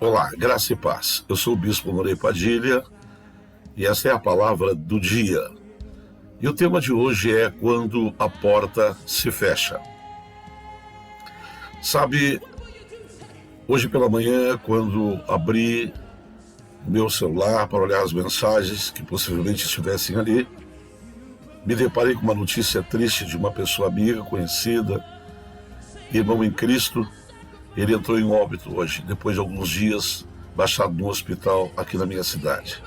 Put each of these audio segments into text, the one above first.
Olá, graça e paz. Eu sou o Bispo Morei Padilha e essa é a palavra do dia. E o tema de hoje é quando a porta se fecha. Sabe, hoje pela manhã, quando abri o meu celular para olhar as mensagens que possivelmente estivessem ali, me deparei com uma notícia triste de uma pessoa amiga, conhecida, irmão em Cristo. Ele entrou em óbito hoje, depois de alguns dias baixado no hospital aqui na minha cidade.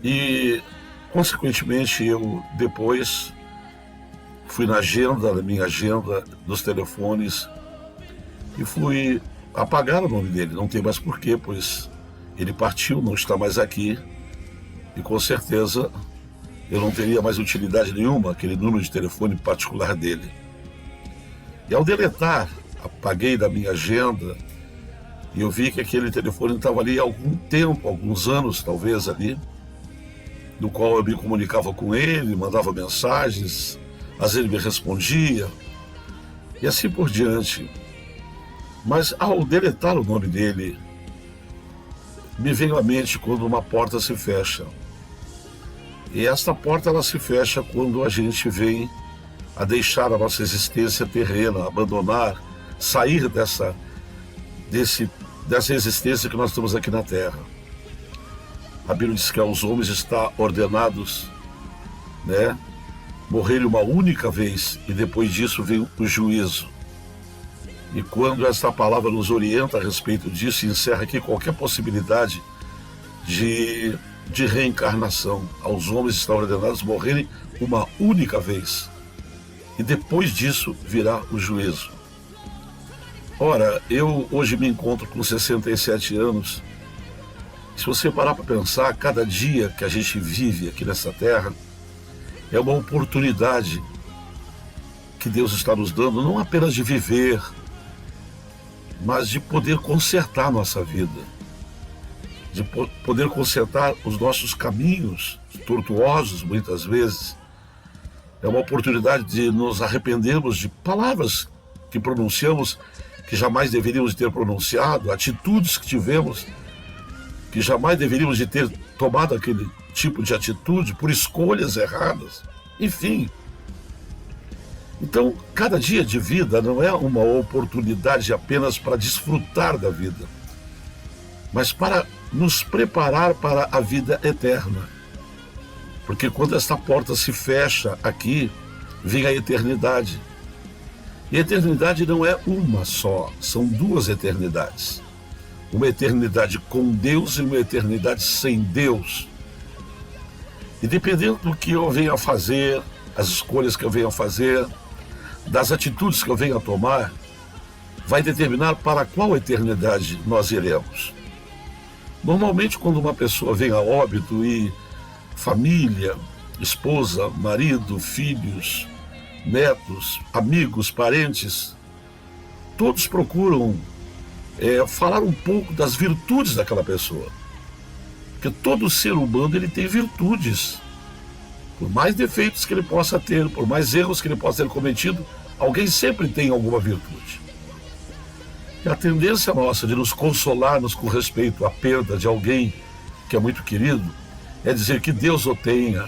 E, consequentemente, eu depois fui na minha agenda dos telefones, e fui apagar o nome dele. Não tem mais porquê, pois ele partiu, não está mais aqui, e com certeza eu não teria mais utilidade nenhuma aquele número de telefone particular dele. E ao deletar, apaguei da minha agenda e eu vi que aquele telefone estava ali há algum tempo, alguns anos talvez ali, no qual eu me comunicava com ele, mandava mensagens, às vezes ele me respondia e assim por diante. Mas ao deletar o nome dele, me veio à mente quando uma porta se fecha. E esta porta ela se fecha quando a gente vem a deixar a nossa existência terrena, abandonar, sair dessa existência que nós temos aqui na Terra. A Bíblia diz que aos homens está ordenados, morrerem uma única vez e depois disso vem o juízo. E quando esta palavra nos orienta a respeito disso, encerra aqui qualquer possibilidade de reencarnação. Aos homens estão ordenados morrerem uma única vez e depois disso virá o juízo. Ora, eu hoje me encontro com 67 anos. Se você parar para pensar, cada dia que a gente vive aqui nessa terra é uma oportunidade que Deus está nos dando, não apenas de viver, mas de poder consertar a nossa vida, de poder consertar os nossos caminhos tortuosos muitas vezes. É uma oportunidade de nos arrependermos de palavras que pronunciamos que jamais deveríamos ter pronunciado, atitudes que tivemos que jamais deveríamos de ter tomado aquele tipo de atitude por escolhas erradas, enfim. Então, cada dia de vida não é uma oportunidade apenas para desfrutar da vida, mas para nos preparar para a vida eterna. Porque quando esta porta se fecha aqui, vem a eternidade. E a eternidade não é uma só, são duas eternidades. Uma eternidade com Deus e uma eternidade sem Deus. E dependendo do que eu venha a fazer, as escolhas que eu venha a fazer, das atitudes que eu venha a tomar, vai determinar para qual eternidade nós iremos. Normalmente, quando uma pessoa vem a óbito e família, esposa, marido, filhos, netos, amigos, parentes, todos procuram falar um pouco das virtudes daquela pessoa. Porque todo ser humano ele tem virtudes. Por mais defeitos que ele possa ter, por mais erros que ele possa ter cometido, alguém sempre tem alguma virtude. E a tendência nossa de nos consolarmos com respeito à perda de alguém que é muito querido, é dizer que Deus o tenha,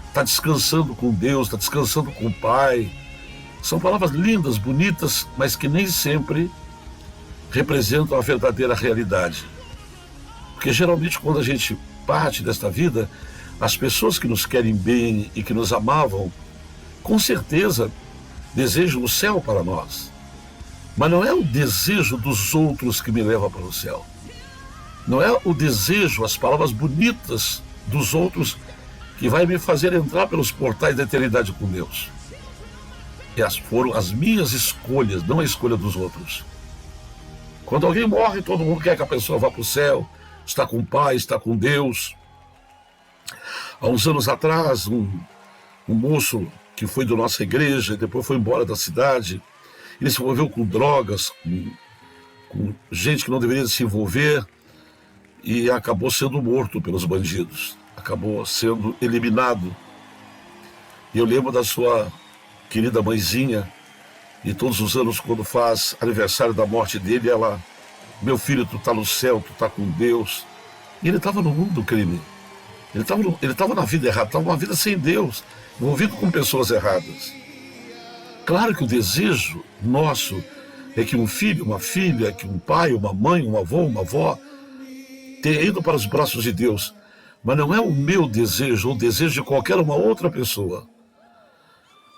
está descansando com Deus, está descansando com o Pai. São palavras lindas, bonitas, mas que nem sempre representam a verdadeira realidade. Porque geralmente quando a gente parte desta vida, as pessoas que nos querem bem e que nos amavam, com certeza desejam o céu para nós. Mas não é o desejo dos outros que me leva para o céu. Não é o desejo, as palavras bonitas dos outros que vai me fazer entrar pelos portais da eternidade com Deus. Foram as minhas escolhas, não a escolha dos outros. Quando alguém morre, todo mundo quer que a pessoa vá para o céu, está com o Pai, está com Deus. Há uns anos atrás, um moço que foi da nossa igreja, depois foi embora da cidade, ele se envolveu com drogas, com gente que não deveria se envolver, e acabou sendo morto pelos bandidos, acabou sendo eliminado. E eu lembro da sua querida mãezinha, e todos os anos, quando faz aniversário da morte dele, ela meu filho, tu está no céu, tu está com Deus. E ele estava no mundo do crime. Ele estava na vida errada, estava numa vida sem Deus, envolvido com pessoas erradas. Claro que o desejo nosso é que um filho, uma filha, que um pai, uma mãe, um avô, uma avó tenha ido para os braços de Deus. Mas não é o meu desejo ou o desejo de qualquer uma outra pessoa.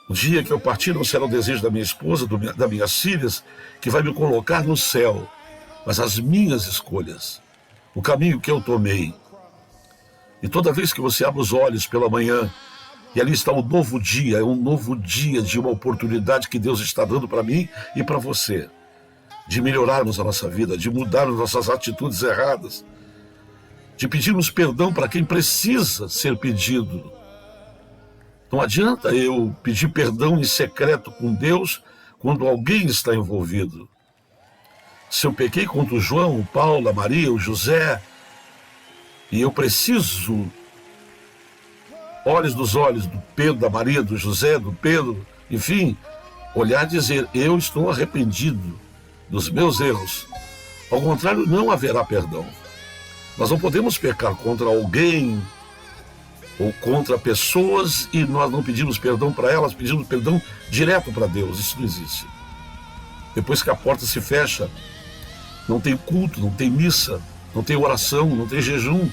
O dia que eu partir não será o desejo da minha esposa, das minhas filhas, que vai me colocar no céu, mas as minhas escolhas, o caminho que eu tomei. E toda vez que você abre os olhos pela manhã, e ali está um novo dia, é um novo dia de uma oportunidade que Deus está dando para mim e para você, de melhorarmos a nossa vida, de mudarmos nossas atitudes erradas, de pedirmos perdão para quem precisa ser pedido. Não adianta eu pedir perdão em secreto com Deus quando alguém está envolvido. Se eu pequei contra o João, o Paulo, a Maria, o José, e eu preciso, olhos nos olhos do Pedro, da Maria, do José, do Pedro, enfim, olhar e dizer, eu estou arrependido dos meus erros. Ao contrário, não haverá perdão. Nós não podemos pecar contra alguém ou contra pessoas e nós não pedimos perdão para elas, pedimos perdão direto para Deus. Isso não existe. Depois que a porta se fecha, não tem culto, não tem missa, não tem oração, não tem jejum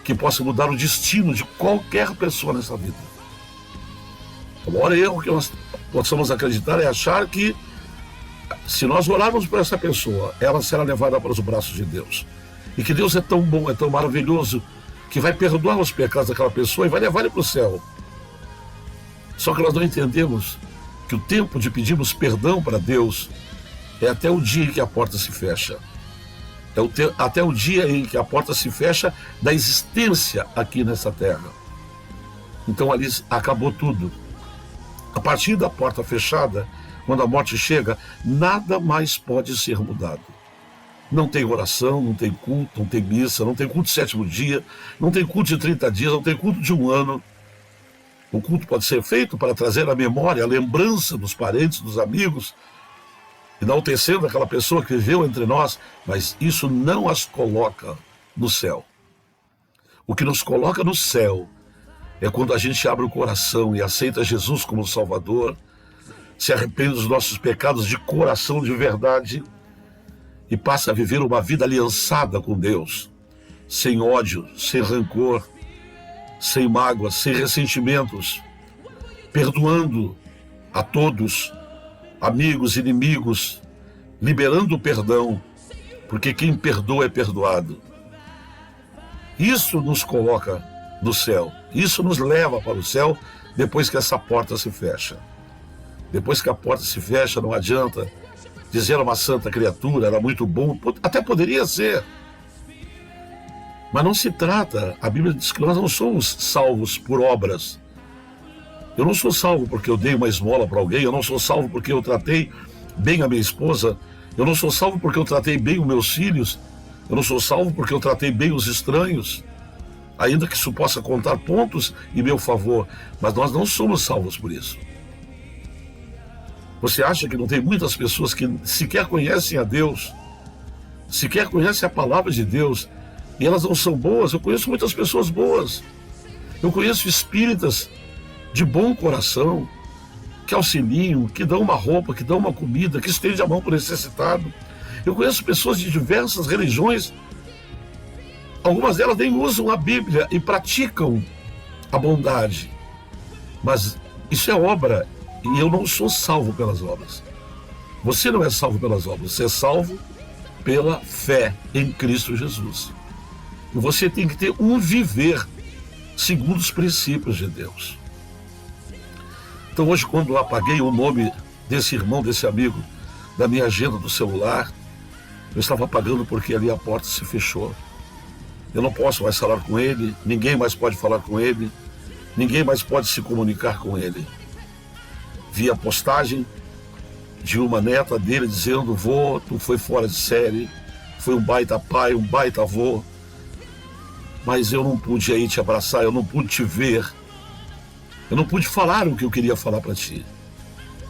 que possa mudar o destino de qualquer pessoa nessa vida. O maior erro que nós possamos acreditar é achar que se nós orarmos por essa pessoa, ela será levada para os braços de Deus. E que Deus é tão bom, é tão maravilhoso, que vai perdoar os pecados daquela pessoa e vai levar ele para o céu. Só que nós não entendemos que o tempo de pedirmos perdão para Deus é até o dia em que a porta se fecha. Até o dia em que a porta se fecha da existência aqui nessa terra. Então ali acabou tudo. A partir da porta fechada, quando a morte chega, nada mais pode ser mudado. Não tem oração, não tem culto, não tem missa, não tem culto de 7º dia, não tem culto de 30 dias, não tem culto de 1 ano. O culto pode ser feito para trazer a memória, a lembrança dos parentes, dos amigos, enaltecendo aquela pessoa que viveu entre nós, mas isso não as coloca no céu. O que nos coloca no céu é quando a gente abre o coração e aceita Jesus como Salvador, se arrepende dos nossos pecados de coração, de verdade, e passa a viver uma vida aliançada com Deus, sem ódio, sem rancor, sem mágoas, sem ressentimentos, perdoando a todos, amigos, inimigos, liberando o perdão, porque quem perdoa é perdoado. Isso nos coloca no céu, isso nos leva para o céu depois que essa porta se fecha. Depois que a porta se fecha, não adianta dizer a uma santa criatura, era muito bom, até poderia ser. Mas não se trata, a Bíblia diz que nós não somos salvos por obras. Eu não sou salvo porque eu dei uma esmola para alguém, eu não sou salvo porque eu tratei bem a minha esposa, eu não sou salvo porque eu tratei bem os meus filhos, eu não sou salvo porque eu tratei bem os estranhos, ainda que isso possa contar pontos em meu favor, mas nós não somos salvos por isso. Você acha que não tem muitas pessoas que sequer conhecem a Deus, sequer conhecem a palavra de Deus, e elas não são boas? Eu conheço muitas pessoas boas. Eu conheço espíritas de bom coração, que auxiliam, que dão uma roupa, que dão uma comida, que estendem a mão para o necessitado. Eu conheço pessoas de diversas religiões, algumas delas nem usam a Bíblia e praticam a bondade. Mas isso é obra, e eu não sou salvo pelas obras. Você não é salvo pelas obras, você é salvo pela fé em Cristo Jesus. E você tem que ter um viver segundo os princípios de Deus. Então hoje, quando eu apaguei o nome desse irmão, desse amigo, da minha agenda do celular, eu estava apagando porque ali a porta se fechou. Eu não posso mais falar com ele, ninguém mais pode falar com ele, ninguém mais pode se comunicar com ele. Vi a postagem de uma neta dele dizendo: vô, tu foi fora de série, foi um baita pai, um baita avô, mas eu não pude aí te abraçar, eu não pude te ver, eu não pude falar o que eu queria falar para ti.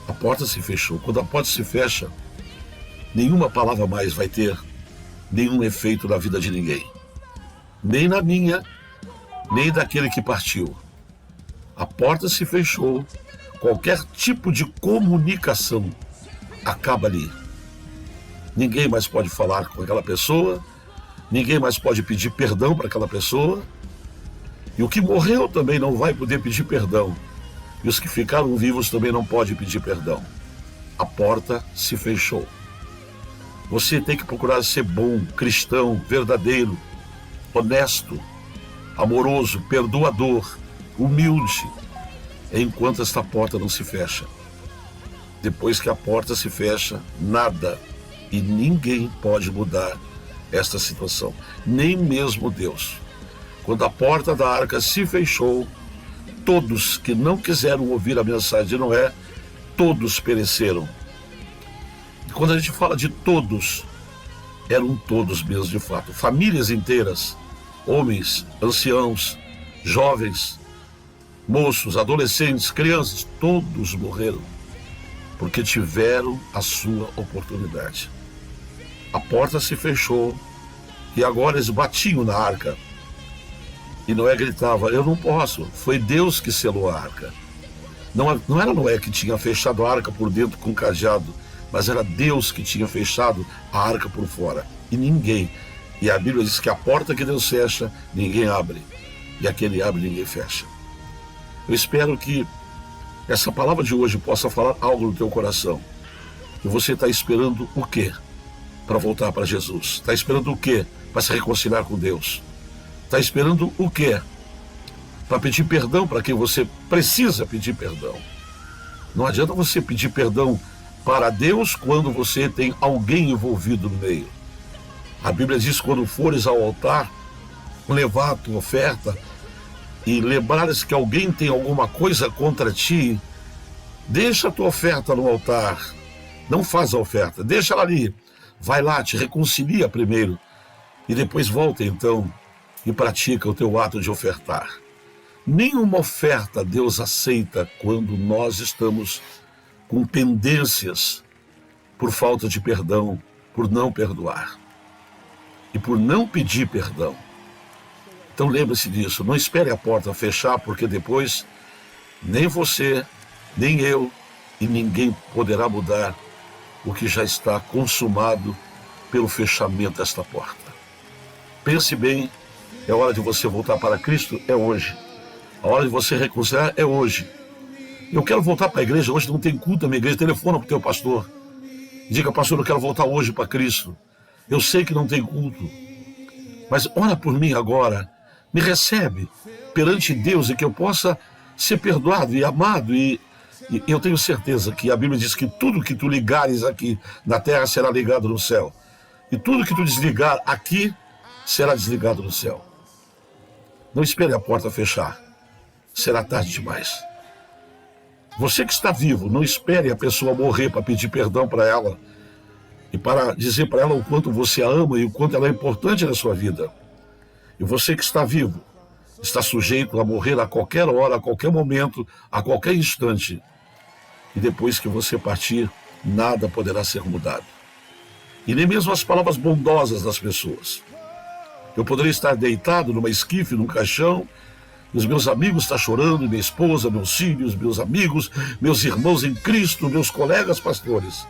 A porta se fechou. Quando a porta se fecha, nenhuma palavra mais vai ter nenhum efeito na vida de ninguém. Nem na minha, nem daquele que partiu. A porta se fechou, qualquer tipo de comunicação acaba ali. Ninguém mais pode falar com aquela pessoa, ninguém mais pode pedir perdão para aquela pessoa, e o que morreu também não vai poder pedir perdão, e os que ficaram vivos também não podem pedir perdão. A porta se fechou. Você tem que procurar ser bom, cristão, verdadeiro, honesto, amoroso, perdoador, humilde, enquanto esta porta não se fecha. Depois que a porta se fecha, nada e ninguém pode mudar esta situação, nem mesmo Deus. Quando a porta da arca se fechou, todos que não quiseram ouvir a mensagem de Noé, todos pereceram. E quando a gente fala de todos, eram todos mesmo de fato. Famílias inteiras, homens, anciãos, jovens, moços, adolescentes, crianças, todos morreram, porque tiveram a sua oportunidade. A porta se fechou e agora eles batiam na arca. E Noé gritava: eu não posso, foi Deus que selou a arca. Não era Noé que tinha fechado a arca por dentro com cajado, mas era Deus que tinha fechado a arca por fora. E ninguém. E a Bíblia diz que a porta que Deus fecha, ninguém abre. E aquele abre, ninguém fecha. Eu espero que essa palavra de hoje possa falar algo no teu coração. E você está esperando o quê para voltar para Jesus? Está esperando o quê para se reconciliar com Deus? Está esperando o quê para pedir perdão para quem você precisa pedir perdão? Não adianta você pedir perdão para Deus quando você tem alguém envolvido no meio. A Bíblia diz: quando fores ao altar, levar a tua oferta e lembrares que alguém tem alguma coisa contra ti, deixa a tua oferta no altar, não faz a oferta, deixa ela ali, vai lá, te reconcilia primeiro e depois volta então e pratica o teu ato de ofertar. Nenhuma oferta Deus aceita quando nós estamos com pendências por falta de perdão, por não perdoar e por não pedir perdão. Então lembre-se disso, não espere a porta fechar, porque depois nem você, nem eu e ninguém poderá mudar o que já está consumado pelo fechamento desta porta. Pense bem, é hora de você voltar para Cristo, é hoje. A hora de você reconciliar é hoje. Eu quero voltar para a igreja, hoje não tem culto na minha igreja, telefona para o teu pastor. Diga: pastor, eu quero voltar hoje para Cristo. Eu sei que não tem culto, mas ora por mim agora. Me recebe perante Deus e que eu possa ser perdoado e amado. E eu tenho certeza que a Bíblia diz que tudo que tu ligares aqui na terra será ligado no céu. E tudo que tu desligar aqui será desligado no céu. Não espere a porta fechar. Será tarde demais. Você que está vivo, não espere a pessoa morrer para pedir perdão para ela e para dizer para ela o quanto você a ama e o quanto ela é importante na sua vida. E você que está vivo, está sujeito a morrer a qualquer hora, a qualquer momento, a qualquer instante. E depois que você partir, nada poderá ser mudado. E nem mesmo as palavras bondosas das pessoas. Eu poderia estar deitado numa esquife, num caixão, e os meus amigos estão chorando, minha esposa, meus filhos, meus amigos, meus irmãos em Cristo, meus colegas pastores.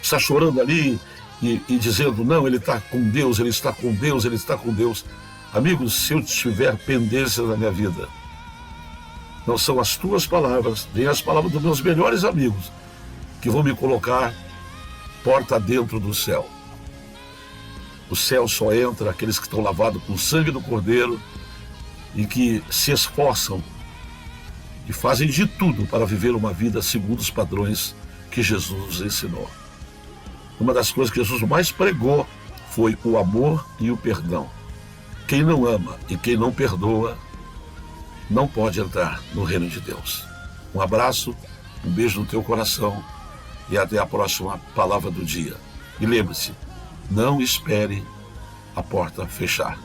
Está chorando ali e dizendo: não, ele está com Deus, ele está com Deus, ele está com Deus. Amigos, se eu tiver pendência na minha vida, não são as tuas palavras, nem as palavras dos meus melhores amigos, que vão me colocar porta dentro do céu. O céu só entra aqueles que estão lavados com o sangue do Cordeiro e que se esforçam e fazem de tudo para viver uma vida segundo os padrões que Jesus nos ensinou. Uma das coisas que Jesus mais pregou foi o amor e o perdão. Quem não ama e quem não perdoa não pode entrar no reino de Deus. Um abraço, um beijo no teu coração e até a próxima palavra do dia. E lembre-se, não espere a porta fechar.